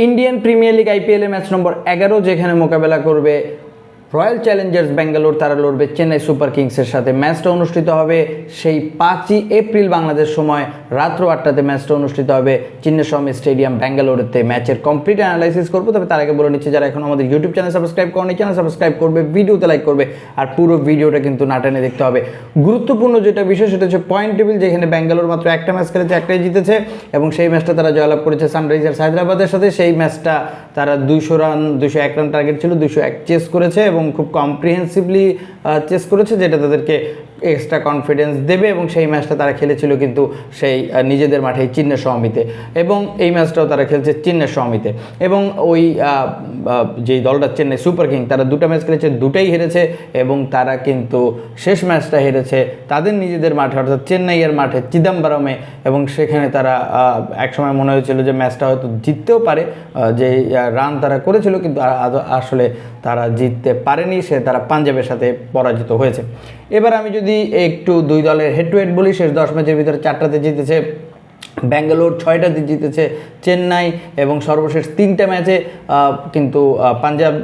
Indian premier league আইপিএলে match নম্বর 11 যেখানে মোকাবেলা করবে রয়্যাল চ্যালেঞ্জার্স ব্যাঙ্গালোর, তারা লড়বে চেন্নাই সুপার কিংসের সাথে। ম্যাচটা অনুষ্ঠিত হবে সেই 5ই এপ্রিল বাংলাদেশ সময় রাত্র 8টাতে। ম্যাচটা অনুষ্ঠিত হবে চিন্নাস্বামী স্টেডিয়াম ব্যাঙ্গালোরেতে। ম্যাচের কমপ্লিট অ্যানালাইসিস করবো, তবে তার আগে বলে নিচ্ছি যারা এখন আমাদের ইউটিউব চ্যানেল সাবস্ক্রাইব করেনি, চ্যানেল সাবস্ক্রাইব করবে, ভিডিওতে লাইক করবে, আর পুরো ভিডিওটা কিন্তু না টেনে দেখতে হবে। গুরুত্বপূর্ণ যেটা বিষয় সেটা হচ্ছে পয়েন্ট টেবিল, যেখানে ব্যাঙ্গালোর মাত্র একটা ম্যাচ খেলেছে, একটাই জিতেছে এবং সেই ম্যাচটা তারা জয়লাভ করেছে সানরাইজার্স হায়দ্রাবাদের সাথে। সেই ম্যাচটা তারা 201 রান টার্গেট ছিল, 201 চেস করেছে এবং খুব কম্প্রিহেন্সিভলি চেস করেছে, যেটা তাদেরকে এক্সট্রা কনফিডেন্স দেবে। এবং সেই ম্যাচটা তারা খেলেছিল কিন্তু সেই নিজেদের মাঠেই চিন্নাস্বামীতে, এবং এই ম্যাচটাও তারা খেলছে চিন্নাস্বামীতে। এবং ওই যেই দলটা চেন্নাই সুপার কিং, তারা দুটো ম্যাচ খেলেছে, দুটাই হেরেছে এবং তারা কিন্তু শেষ ম্যাচটা হেরেছে তাদের নিজেদের মাঠে, অর্থাৎ চেন্নাইয়ের মাঠে চিদাম্বরমে। এবং সেখানে তারা একসময় মনে হয়েছিল যে ম্যাচটা হয়তো জিততেও পারে, যে রান তারা করেছিল, কিন্তু আসলে তারা জিততে পারেনি, তারা পাঞ্জাবের সাথে পরাজিত হয়েছে। এবার আমি যদি একটু দুই দলের হেড টু হেড বলি, শেষ 10 ম্যাচের ভিতরে 4টাতে জিতেছে ব্যাঙ্গালোর, 6টাতে জিতেছে চেন্নাই, এবং সর্বশেষ 3টা ম্যাচে কিন্তু পাঞ্জাব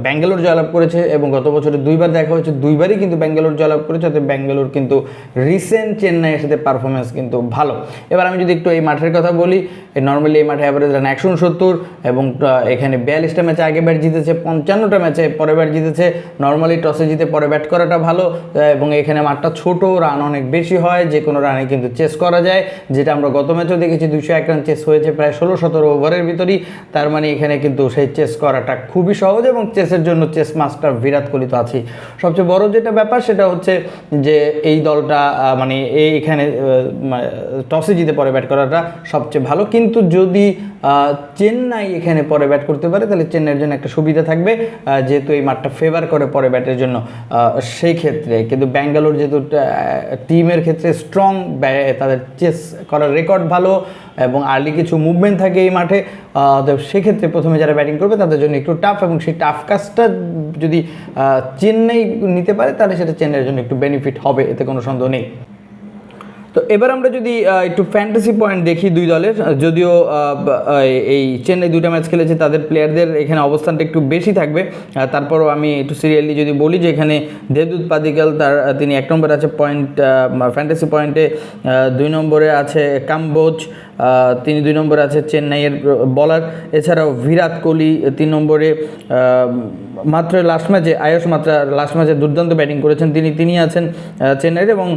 ব্যাঙ্গালোর জয়লাভ করেছে। এবং গত বছরে 2বার দেখা হয়েছে, 2বারই কিন্তু ব্যাঙ্গালোর জয়লাভ করেছে। অর্থাৎ ব্যাঙ্গালোর কিন্তু রিসেন্ট চেন্নাইয়ের সাথে পারফরমেন্স কিন্তু ভালো। এবার আমি যদি একটু এই মাঠের কথা বলি, নর্মালি এই মাঠে অ্যাভারেজ রান 169, এবং এখানে 42টা ম্যাচে আগে ব্যাট জিতেছে, 55টা ম্যাচে পরে ব্যাট জিতেছে। নর্মালি টসে জিতে পরে ব্যাট করাটা ভালো, এবং এখানে মাঠটা ছোট, রান অনেক বেশি হয়, যে কোনো রানে কিন্তু চেস করা যায়, যেটা আমরা গত ম্যাচেও দেখেছি। 201 রান চেস হয়েছে প্রায় 16-17 ওভারের ভিতরেই। তার মানে এখানে কিন্তু সেই চেস করাটা খুবই সহজ, এবং চেসের জন্য চেস মাস্টার বিরাট কোহলি তো আছেই। সবচেয়ে বড় যেটা ব্যাপার সেটা হচ্ছে যে এই দলটা মানে এইখানে টসে জিতে পরে ব্যাট করাটা সবচেয়ে ভালো। কিন্তু যদি চেন্নাই এখানে পরে ব্যাট করতে পারে তাহলে চেন্নাইয়ের জন্য একটা সুবিধা থাকবে, যেহেতু এই মাঠটা ফেভার করে পরে ব্যাটের জন্য। সেই ক্ষেত্রে কিন্তু ব্যাঙ্গালোর যেহেতু টিমের ক্ষেত্রে স্ট্রং, তাদের চেস করার রেকর্ড ভালো এবং আর্লি কিছু মুভমেন্ট থাকে এই মাঠে, সেক্ষেত্রে প্রথমে যারা ব্যাটিং করবে তাদের জন্য একটু টাফ, এবং সেই টাফ কাজটা যদি চেন্নাই নিতে পারে তাহলে সেটা চেন্নাইয়ের জন্য একটু বেনিফিট হবে, এতে কোনো সন্দেহ নেই। তো এবার আমরা যদি একটু ফ্যান্টাসি পয়েন্ট দেখি দুই দলের, যদিও এই চেন্নাই 2টা ম্যাচ খেলেছে, তাদের প্লেয়ারদের এখানে অবস্থানটা একটু বেশি থাকবে। তারপরও আমি একটু সিরিয়ালি যদি বলি যে এখানে দেবদূত পাদিক্কাল, তিনি 1 নম্বরে আছে পয়েন্ট ফ্যান্টাসি পয়েন্টে, 2 নম্বরে আছে কাম্বোজ, তিনি 2 নম্বরে আছে চেন্নাইয়ের বলার। এছাড়াও বিরাট কোহলি 3 নম্বরে, মাত্র লাস্ট ম্যাচে আয়ুষ মাত্রা লাস্ট ম্যাচে দুর্দান্ত ব্যাটিং করেছেন, তিনি আছেন চেন্নাইয়ের। এবং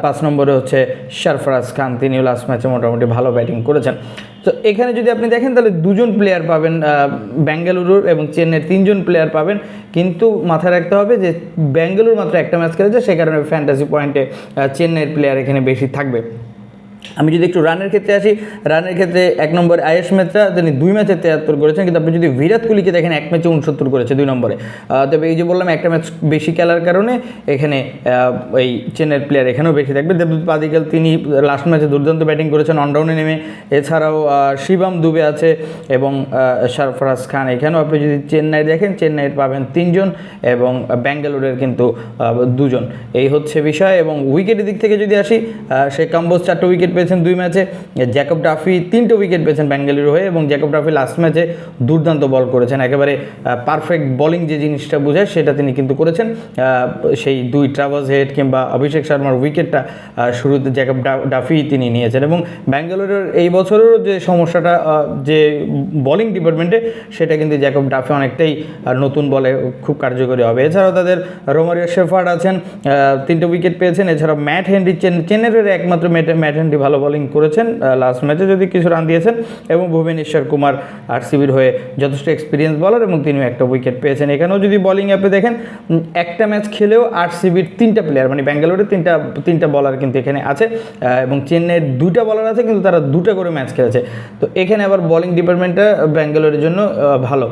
5 নম্বরে হচ্ছে সরফরাজ খান, তিনিও লাস্ট ম্যাচে মোটামুটি ভালো ব্যাটিং করেছেন। তো এখানে যদি আপনি দেখেন তাহলে 2জন প্লেয়ার পাবেন বেঙ্গালুরুর, এবং চেন্নাইয়ের 3জন প্লেয়ার পাবেন। কিন্তু মাথায় রাখতে হবে যে বেঙ্গালুরু মাত্র একটা ম্যাচ খেলেছে, সে কারণে ফ্যান্টাসি পয়েন্টে চেন্নাইয়ের প্লেয়ার এখানে বেশি থাকবে। আমি যদি একটু রানের ক্ষেত্রে আসি, রানের ক্ষেত্রে 1 নম্বরে আয়ুষ মেত্রা, তিনি 2 ম্যাচে 73 করেছেন। কিন্তু আপনি যদি বিরাট কোহলিকে দেখেন 1 ম্যাচে 69 করেছে 2 নম্বরে। তবে এই যে বললাম একটা ম্যাচ বেশি খেলার কারণে এখানে এই চেন্নাইয়ের প্লেয়ার এখানেও বেশি থাকবে। দেবদূত পাদিক্কাল তিনি লাস্ট ম্যাচে দুর্দান্ত ব্যাটিং করেছেন অনডাউনে নেমে। এছাড়াও শিবম দুবে আছে এবং সরফরাজ খান। এখানেও আপনি যদি চেন্নাই দেখেন, চেন্নাইয়ের পাবেন 3জন এবং ব্যাঙ্গালোরের কিন্তু 2জন। এই হচ্ছে বিষয়। এবং উইকেটের দিক থেকে যদি আসি, সে কাম্বোজ 4টা উইকেট পেয়েছেন 2 ম্যাচে, জ্যাকব ডাফি 3টে উইকেট পেয়েছেন ব্যাঙ্গালুরু হয়ে, এবং জ্যাকব ডাফি লাস্ট ম্যাচে দুর্দান্ত বল করেছেন, একেবারে পারফেক্ট বোলিং যে জিনিসটা বোঝায় সেটা তিনি কিন্তু করেছেন। সেই 2 ট্রাভার্স হেড কিংবা অভিষেক শর্মার উইকেটটা শুরুতে জ্যাকব ডাফি তিনি নিয়েছেন। এবং ব্যাঙ্গালুরুর এই বছরেরও যে সমস্যাটা যে বোলিং ডিপার্টমেন্টে, সেটা কিন্তু জ্যাকব ডাফি অনেকটাই নতুন বলে খুব কার্যকরী হবে। এছাড়াও তাদের রোমারিও শেফার্ড আছেন, 3টে উইকেট পেয়েছেন। এছাড়াও ম্যাট হেনরি, চেন্নাইয়ের একমাত্র ম্যাট হেনরি ভালো বোলিং করেছেন, লাস্ট ম্যাচে যদি কিছু রান দিয়েছেন। এবং ভুবনেশ্বর কুমার আরসিবির হয়ে যথেষ্ট এক্সপিরিয়েন্স বলার, এবং তিনিও একটা উইকেট পেয়েছেন। এখানেও যদি বোলিং অ্যাপে দেখেন, একটা ম্যাচ খেলেও আরসিবির 3টা প্লেয়ার, মানে ব্যাঙ্গালোরের 3টা বলার কিন্তু এখানে আছে, এবং চেন্নাইয়ের 2টা বলার আছে, কিন্তু তারা 2টা করে ম্যাচ খেলেছে। তো এখানে আবার বোলিং ডিপার্টমেন্টটা ব্যাঙ্গালোরের জন্য ভালো।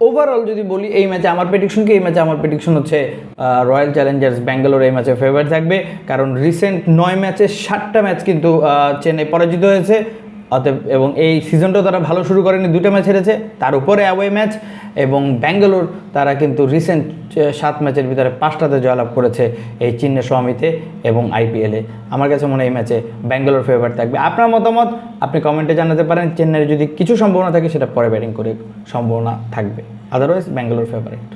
ওভারঅল যদি বলি এই ম্যাচে আমার প্রেডিকশন হচ্ছে রয়্যাল চ্যালেঞ্জার্স ব্যাঙ্গালোর এই ম্যাচে ফেভার থাকবে, কারণ রিসেন্ট 9 ম্যাচে 7টা ম্যাচ কিন্তু চেন্নাই পরাজিত হয়েছে, অতএব এবং এই সিজনটাও তারা ভালো শুরু করেনি, 2টা ম্যাচ হেরেছে, তার উপরে অ্যাওয়ে ম্যাচ। এবং ব্যাঙ্গালোর তারা কিন্তু রিসেন্ট 7 ম্যাচের ভিতরে 5টাতে জয়লাভ করেছে এই চিন্নাস্বামীতে এবং আইপিএলে। আমার কাছে মনে হয় এই ম্যাচে ব্যাঙ্গালোর ফেভারিট থাকবে। আপনার মতামত আপনি কমেন্টে জানাতে পারেন। চেন্নাইয়ের যদি কিছু সম্ভাবনা থাকে সেটা পরে ব্যাটিং করে সম্ভাবনা থাকবে, আদারওয়াইজ ব্যাঙ্গালোর ফেভারিট।